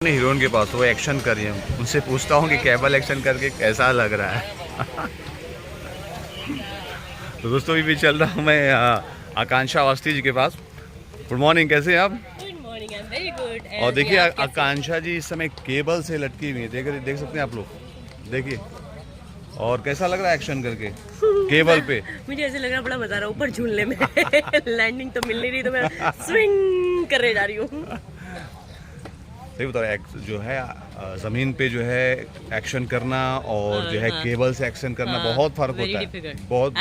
Heroine के पास वो action कर रही है, उनसे पूछता हूँ कि केबल एक्शन करके कैसा लग रहा है। तो दोस्तों भी चल रहा हूँ मैं आकांक्षा अवस्थी जी के पास। गुड मॉर्निंग, कैसे हैं आप? Good morning, I am very good. और देखिए आकांक्षा जी इस समय केबल से लटकी हुई है, देख सकते हैं आप लोग, देखिए। और कैसा लग रहा है एक्शन करके केबल पे? मुझे ऐसे लग रहा है बड़ा मजा आ रहा है ऊपर झूलने में। लैंडिंग तो मिल नहीं रही, तो मैं स्विंग करे जा रही हूँ। सही बता रहे, जो है ज़मीन पे जो है एक्शन करना और जो है केबल से एक्शन करना बहुत फ़र्क होता है, बहुत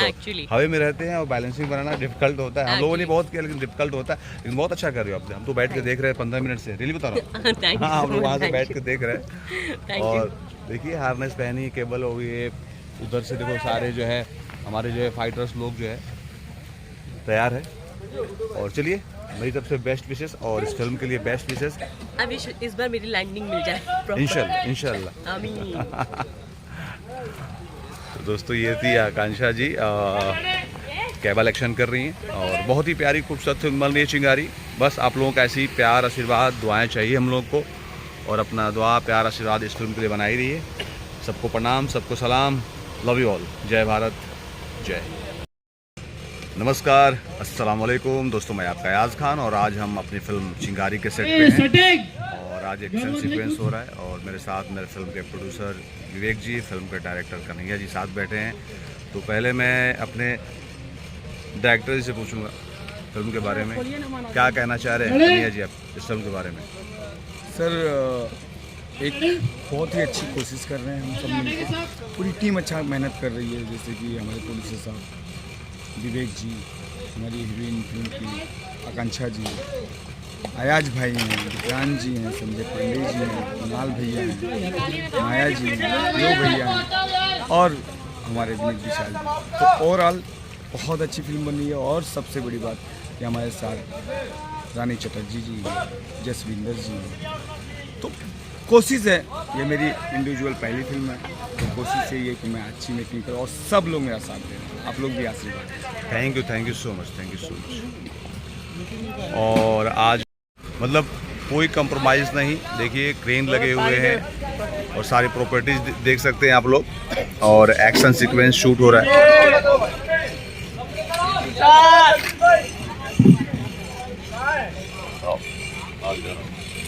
हवा में रहते हैं और बैलेंसिंग बनाना डिफिकल्ट होता है। हम लोगों ने बहुत किया लेकिन डिफिकल्ट होता है, लेकिन बहुत अच्छा कर रहे हो आप। हम तो बैठ के देख रहे हैं 15 मिनट से, रियली बता रहा हूँ। हाँ, हम लोग वहाँ से बैठ के देख रहे हैं। और देखिए हार्नेस पहनी, केबल हो गई, उधर से देखो सारे जो है हमारे जो है फाइटर्स लोग जो है तैयार है। और चलिए, मेरी तरफ से बेस्ट विशेस और इस फिल्म के लिए बेस्ट विशेस। अभी इस बार मेरी लैंडिंग मिल जाए इंशाल्लाह। आमीन। तो दोस्तों ये थी आकांक्षा जी, केबल एक्शन कर रही हैं और बहुत ही प्यारी खूबसूरत फिल्म बन रही है चिंगारी। बस आप लोगों का ऐसी प्यार, आशीर्वाद, दुआएं चाहिए हम लोग को, और अपना दुआ प्यार आशीर्वाद इस फिल्म के लिए बनाई रही है। सबको प्रणाम, सबको सलाम, लव यू ऑल, जय भारत, जय। नमस्कार, अस्सलाम वालेकुम दोस्तों, मैं आपका अयाज खान और आज हम अपनी फिल्म चिंगारी के सेट पे हैं और आज एक्शन सीक्वेंस हो रहा है। और मेरे साथ मेरे फिल्म के प्रोड्यूसर विवेक जी, फिल्म के डायरेक्टर कन्हैया जी साथ बैठे हैं। तो पहले मैं अपने डायरेक्टर जी से पूछूंगा फिल्म के बारे में, क्या कहना चाह रहे हैं कन्हैया जी आप इस फिल्म के बारे में? सर, एक बहुत ही अच्छी कोशिश कर रहे हैं हम सब मिलकर, पूरी टीम अच्छा मेहनत कर रही है। जैसे कि हमारे प्रोड्यूसर साहब विवेक जी, हमारी हीरोइन फिल्म की आकांक्षा जी, अयाज भाई हैं, विक्रांत जी हैं, संजय पांडे जी हैं, कुणाल भैया हैं, माया जी हैं, यो भैया हैं और हमारे विनीत विशाल जी। तो ओवरऑल बहुत अच्छी फिल्म बनी है। और सबसे बड़ी बात कि हमारे साथ रानी चटर्जी जी हैं, जसविंदर जी हैं। तो कोशिश है, ये मेरी इंडिविजुअल पहली फिल्म है, तो कोशिश यही है कि मैं अच्छी मेकिंग करूँ और सब लोग मेरा साथ दें, आप लोग भी आशीर्वाद। Thank you so much. और आज मतलब कोई कंप्रोमाइज़ नहीं, देखिए क्रेन लगे हुए हैं और सारी प्रॉपर्टीज देख सकते हैं आप लोग, और एक्शन सीक्वेंस शूट हो रहा है।